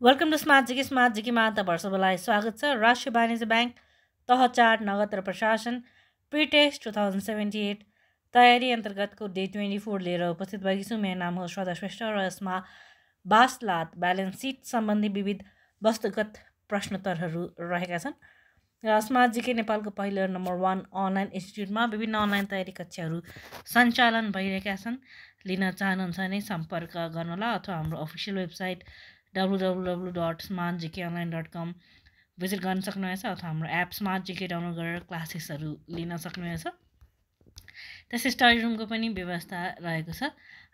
Welcome to smart जीकेमा तपाईँलाई स्वागत छ। राष्ट्रिय वाणिज्य ब्याङ्क तह 4 नगद र प्रशासन प्रिटेस्ट 2078 तयारी अन्तर्गतको डे 24 लिएर उपस्थित भएकी छु। मेरो नाम हो श्रद्धा श्रेष्ठ र यसमा बासलात ब्यालेन्स सिट सम्बन्धी विविध वस्तुगत प्रश्नोत्तरहरू रहेका छन्। र स्मार्ट जीके नेपालको पहिलो नम्बर 1 अनलाइन इन्स्टिट्युटमा विभिन्न अनलाइन तयारी कक्षाहरू सञ्चालन भइरहेका छन्। लिन चाहनुहुन्छ भने सम्पर्क गर्नुहोला अथवा हाम्रो अफिसियल वेबसाइट www.smartgkonline.com भिजिट गर्न सक्नुहुनेछ अथवा हाम्रो एप स्मार्ट जीके डाउनलोड गरेर क्लासेसहरू लिन सक्नुहुनेछ। त्यसै स्टडी रुमको पनि व्यवस्था रहेको छ,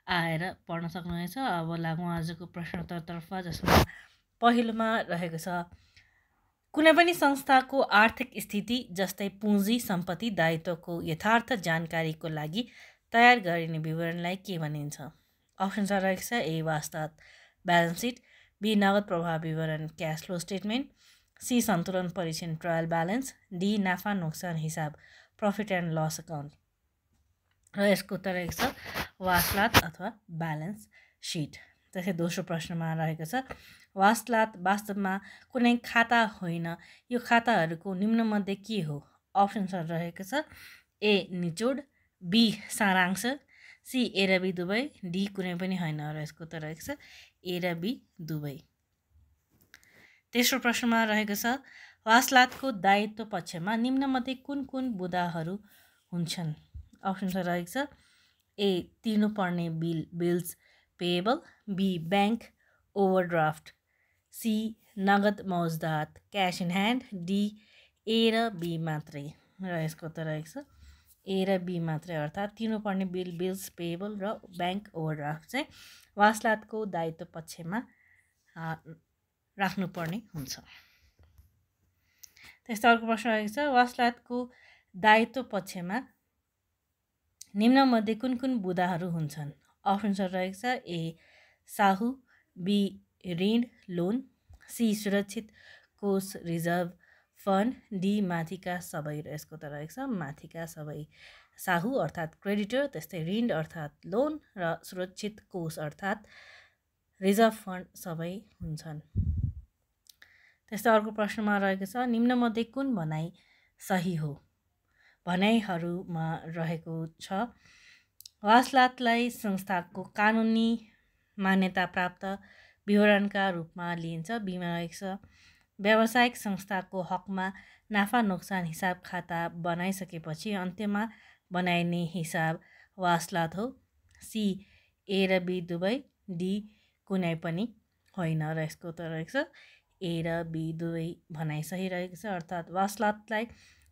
आएर पढ्न सक्नुहुनेछ। अब लागौँ आजको प्रश्नोत्तरतर्फ, जसमा पहिलोमा रहेको छ, कुनै पनि संस्थाको आर्थिक स्थिति जस्तै पुँजी, सम्पत्ति, दायित्वको यथार्थ जानकारीको लागि तयार गरिने विवरणलाई के भनिन्छ? अप्सन रहेको छ ए वास्तव ब्यालेन्स सिट, बी नगद प्रवाह विवरण क्यास फ्लो स्टेटमेन्ट, सी सन्तुलन परीक्षण ट्रायल ब्यालेन्स, डी नाफा नोक्सान हिसाब प्रफिट एन्ड लस अकाउन्ट। र यसको उत्तर रहेको छ वास्तलात अथवा ब्यालेन्स सिट। त्यसै दोस्रो प्रश्नमा रहेको छ, वास्तलात वास्तवमा कुनै खाता होइन, यो खाताहरूको निम्नमध्ये के हो? अप्सन रहेको छ ए निचोड, बी सारांश, सी ए र बी दुवै, डी कुनै पनि होइन। र यसको उत्तर रहेको छ ए र बी दुवै। तेस्रो प्रश्नमा रहेको छ, वासलातको दायित्व पक्षमा निम्नमध्ये कुन कुन बुदाहरू हुन्छन्? अप्सन रहेको छ ए तिर्नुपर्ने bills payable, B bank overdraft, C नगद मौजदात cash in hand, D A र बी मात्रै। र यसको उत्तर रहेको छ ए र बी मात्रै, अर्थात् तिर्नुपर्ने बिल्स पेएबल र ब्याङ्क ओभरड्राफ्ट चाहिँ वासलातको दायित्व पक्षमा राख्नुपर्ने हुन्छ। त्यस्तै अर्को प्रश्न रहेको छ, वासलातको दायित्व पक्षमा निम्नमध्ये कुन कुन बुदाहरू हुन्छन्? अप्सन रहेको छ ए साहु, बी ऋण लोन, सी सुरक्षित कोष रिजर्भ फन्ड, डी माथिका सबै। र यसको त रहेको छ माथिका सबै। साहु अर्थात् क्रेडिटर, त्यस्तै ऋण अर्थात् लोन, र सुरक्षित कोष अर्थात् रिजर्भ फन्ड सबै हुन्छन्। त्यस्तै अर्को प्रश्नमा रहेको छ, निम्नमध्ये कुन भनाइ सही हो? भनाइहरूमा रहेको छ, वासलातलाई संस्थाको कानुनी मान्यता प्राप्त विवरणका रूपमा लिइन्छ। बीमा रहेको छ, व्यावसायिक संस्थाको हकमा नाफा नोक्सान हिसाब खाता बनाइसकेपछि अन्त्यमा बनाइने हिसाब वासलात हो। सी ए र बी दुवै, डी कुनै पनि होइन। र यसको उत्तर रहेको छ ए र बी दुवै भनाइ सही रहेको छ, अर्थात् वासलातलाई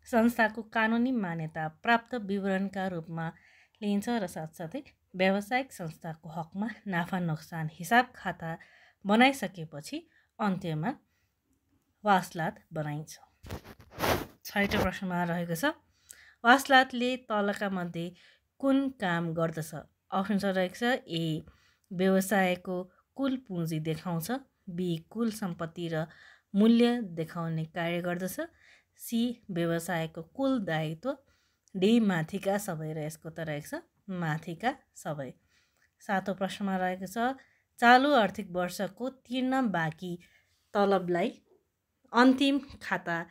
संस्थाको कानुनी मान्यता प्राप्त विवरणका रूपमा लिइन्छ र साथसाथै व्यावसायिक संस्थाको हकमा नाफा नोक्सान हिसाब खाता बनाइसकेपछि अन्त्यमा वासलात बनाइन्छ। छैटौँ प्रश्नमा रहेको छ, वासलातले तलका मध्ये कुन काम गर्दछ? अप्सन रहेको छ ए व्यवसायको कुल पुँजी देखाउँछ, बी कुल सम्पत्ति र मूल्य देखाउने कार्य गर्दछ, सी व्यवसायको कुल दायित्व, डी माथिका सबै। र यसको त रहेको छ माथिका सबै। सातौँ प्रश्नमा रहेको छ, चालु आर्थिक वर्षको तिर्न बाँकी तलबलाई अन्तिम खाता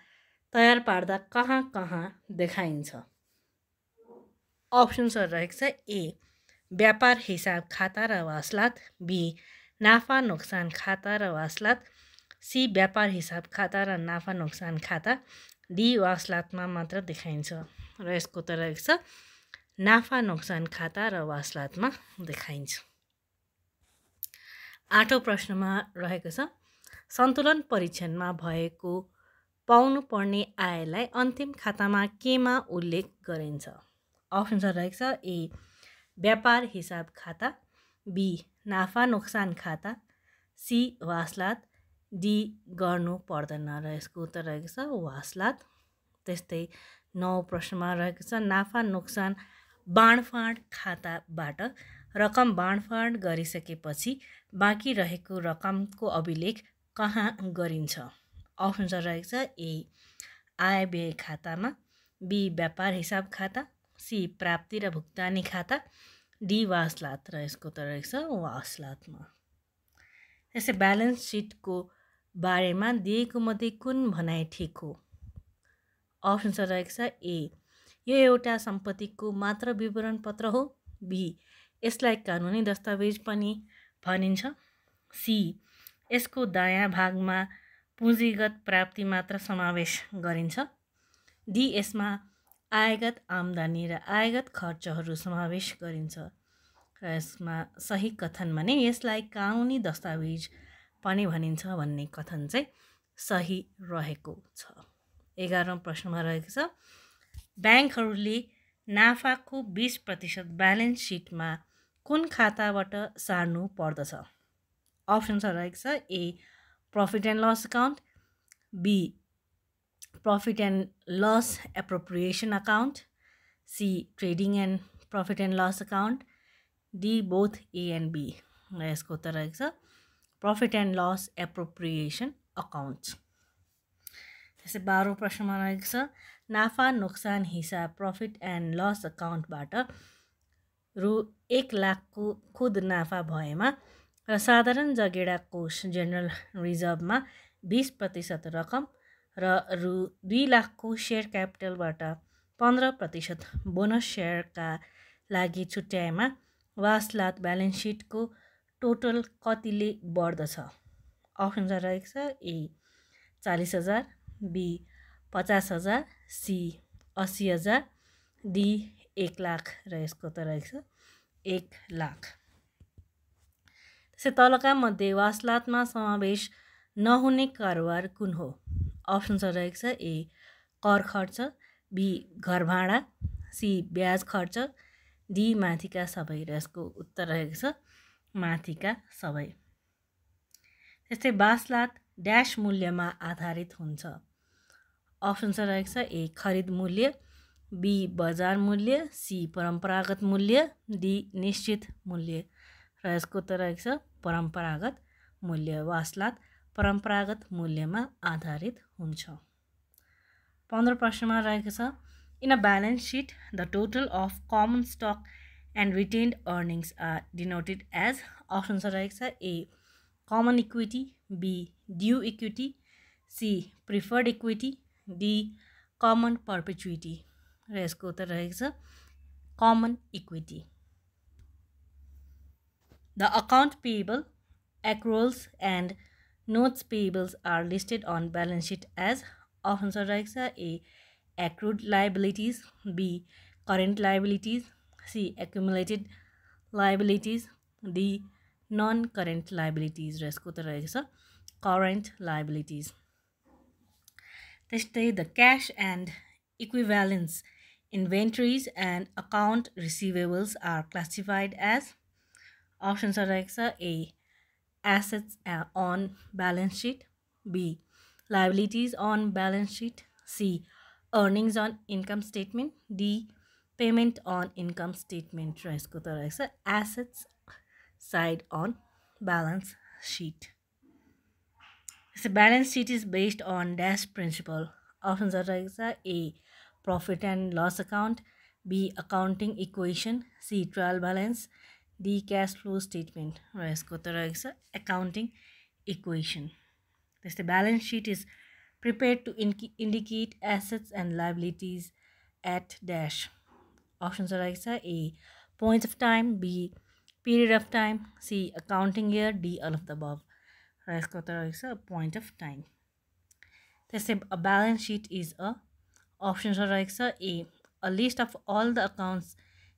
तयार पार्दा कहाँ कहाँ देखाइन्छ? अप्सन रहेको छ ए व्यापार हिसाब खाता र वासलात, बी नाफा नोक्सान खाता र वासलात, सी व्यापार हिसाब खाता र नाफा नोक्सान खाता, डी वासलातमा मात्र देखाइन्छ। र यसको त रहेको छ नाफा नोक्सान खाता र वासलातमा देखाइन्छ। आठौँ प्रश्नमा रहेको छ, सन्तुलन परीक्षणमा भएको पाउनुपर्ने आयलाई अन्तिम खातामा केमा उल्लेख गरिन्छ? अप्सन रहेको छ ए व्यापार हिसाब खाता, बी नाफा नोक्सान खाता, सी वासलात, डी गर्नु पर्दैन। र यसको उत्तर रहेको छ वासलात। त्यस्तै 9औँ प्रश्नमा रहेको छ, नाफा नोक्सान बाँडफाँड खाताबाट रकम बाँडफाँड गरिसकेपछि बाँकी रहेको रकमको अभिलेख कहाँ गरिन्छ? अप्सन रहेको छ ए आय व्यय खातामा, बी व्यापार हिसाब खाता, सी प्राप्ति र भुक्तानी खाता, डी वासलात। र यसको त रहेको छ वासलातमा। त्यसै ब्यालेन्स सिटको बारेमा दिएको मध्ये कुन भनाइ ठिक हो? अप्सन रहेको छ ए, यो एउटा सम्पत्तिको मात्र विवरण पत्र हो। बी, यसलाई कानुनी दस्तावेज पनि भनिन्छ। सी, यसको दायाँ भागमा पुँजीगत प्राप्ति मात्र समावेश गरिन्छ। डी, यसमा आयगत आम्दानी र आयगत खर्चहरू समावेश गरिन्छ। र यसमा सही कथन भने यसलाई कानुनी दस्तावेज पनि भनिन्छ भन्ने कथन चाहिँ सही रहेको छ। 11औं प्रश्नमा रहेको छ, ब्याङ्कहरूले नाफाको 20% ब्यालेन्स सिटमा कुन खाताबाट सार्नु पर्दछ? अप्सन रहेको छ A, profit and loss account, B, profit and loss appropriation account, C, trading and profit and loss account, D, both A and B. र यसको उत्तर रहेको छ profit and loss appropriation account. त्यसै 12औं प्रश्नमा रहेको छ, नाफा नोक्सान हिसाब प्रफिट एन्ड लस अकाउन्टबाट रु 1 लाखको खुद नाफा भएमा र साधारण जगेडा कोष जेनरल रिजर्भमा 20% रकम र रु 2 लाखको सेयर क्यापिटलबाट 15% बोनस सेयरका लागि छुट्याएमा वासलात ब्यालेन्स सिटको टोटल कतिले बढ्दछ? अप्सन रहेको छ ए, 40,000, बी, 50,000, सी, 80,000, डी, 1 लाख। र यसको त रहेको छ 1 लाख। त्यसै तलका मध्ये वासलातमा समावेश नहुने कारोबार कुन हो? अप्सन रहेको छ ए, कर खर्च, बी, घर भाडा, सी, ब्याज खर्च, डी, माथिका सबै। र यसको उत्तर रहेको छ माथिका सबै। त्यस्तै वासलात ड्यास मूल्यमा आधारित हुन्छ। अप्सन रहेको छ ए, खरिद मूल्य, बी, बजार मूल्य, सी, परम्परागत मूल्य, डी, निश्चित मूल्य। र यसको उत्तर रहेको छ परम्परागत मूल्य। वासलात परम्परागत मूल्यमा आधारित हुन्छ। 15 प्रश्नमा रहेको छ, in a balance sheet the total of common stock and retained earnings are denoted as. Option रहेको छ A, common equity, B, due equity, C, preferred equity, D, common perpetuity. र यसको उत्तर रहेको छ common equity. The account payable, accruals and notes payables are listed on balance sheet as। Option रहेको छ A, accrued liabilities, B, current liabilities, C, accumulated liabilities, D, non-current liabilities। र यसको त रहेको छ current liabilities। त्यस्तै the cash and equivalence inventories and account receivables are classified as. Option रहेको छ ए, assets on balance sheet, B, liabilities on balance sheet, C, earnings on income statement, D, payment on income statement। र यसको त रहेको छ assets side on balance sheet। So balance sheet is based on dash principle। Option रहेको छ ए, profit and loss account, B, accounting equation, C, trial balance, D, cash flow statement. र यसको त रहेको छ एकाउन्टिङ इक्वेसन। त्यस्तै balance sheet is prepared to indicate assets and liabilities at dash. Option रहेको छ A, point of time, B, period of time, C, accounting year, D, all of the above. र यसको त रहेको छ पोइन्ट अफ टाइम। त्यस्तै a balance sheet is a, option रहेको छ A, a list of all the accounts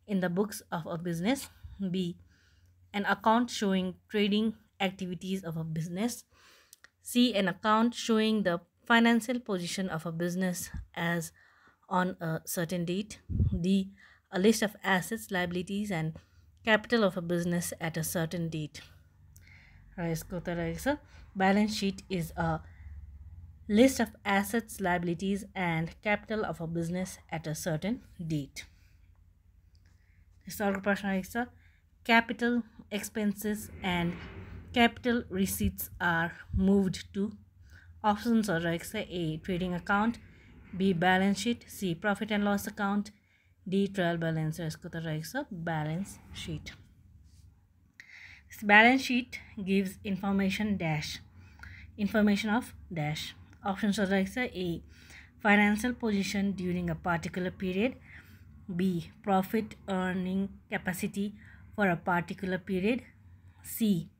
in the books of a business, B, an account showing trading activities of a business, C, an account showing the financial position of a business as on a certain date, D, a list of assets, liabilities and capital of a business at a certain date। र यसको त रहेको छ balance sheet is a list of assets, liabilities and capital of a business at a certain date. अर्को प्रश्न रहेको छ, capital expenses and capital receipts are moved to। Options रहेको छ A, trading account, B, balance sheet, C, profit and loss account, D, trial balance। यसको त रहेको छ balance sheet। Balance sheet gives information dash. Information of dash. Options are like A. Financial position during a particular period. B. Profit earning capacity for a particular period. C.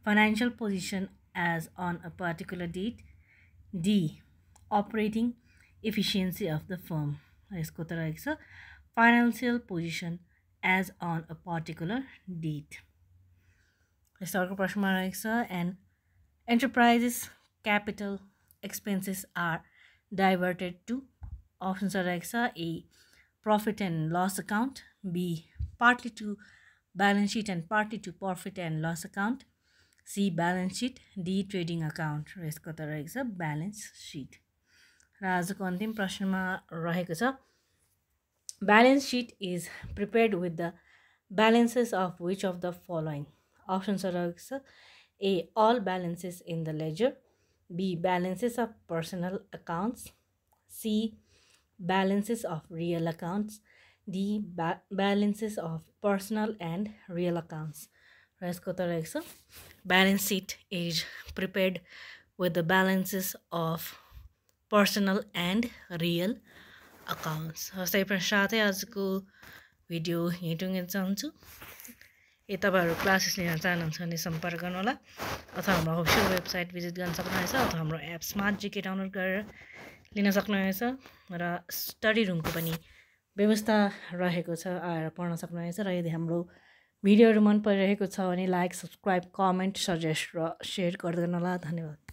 Financial position as on a particular date. D. Operating efficiency of the firm. यसको त रहेको छ financial position as on a particular date. यस्तो अर्को प्रश्नमा रहेको छ and enterprises capital expenses are diverted to. Options are रहेको छ A. Profit and loss account. B. Partly to balance sheet and partly to profit and loss account. C. Balance sheet. D. Trading account. र यसको त रहेको छ balance sheet. र आजको अन्तिम प्रश्नमा रहेको छ balance sheet is prepared with the balances of which of the following. Options are रहेको छ A. All balances in the ledger. B. Balances of personal accounts. C. Balances of real accounts. D. Balances of personal and real accounts. र यसको त रहेको छ balance sheet is prepared with the balances of personal and real accounts. हस्तै साथै आजको video यहीँ टुङ्गिन चाहन्छु. तपाईँहरू क्लासेस लिन चाहनुहुन्छ भने सम्पर्क गर्नुहोला अथवा हाम्रो अफिसियल वेबसाइट भिजिट गर्न सक्नुहुनेछ अथवा हाम्रो एप स्मार्ट जिके डाउनलोड गरेर लिन सक्नुहुनेछ र स्टडी रुमको पनि व्यवस्था रहेको छ आएर पढ्न सक्नुहुनेछ. र यदि हाम्रो भिडियोहरू मन परिरहेको छ भने लाइक सब्सक्राइब कमेन्ट सजेस्ट र सेयर गर्दै गर्नुहोला. धन्यवाद.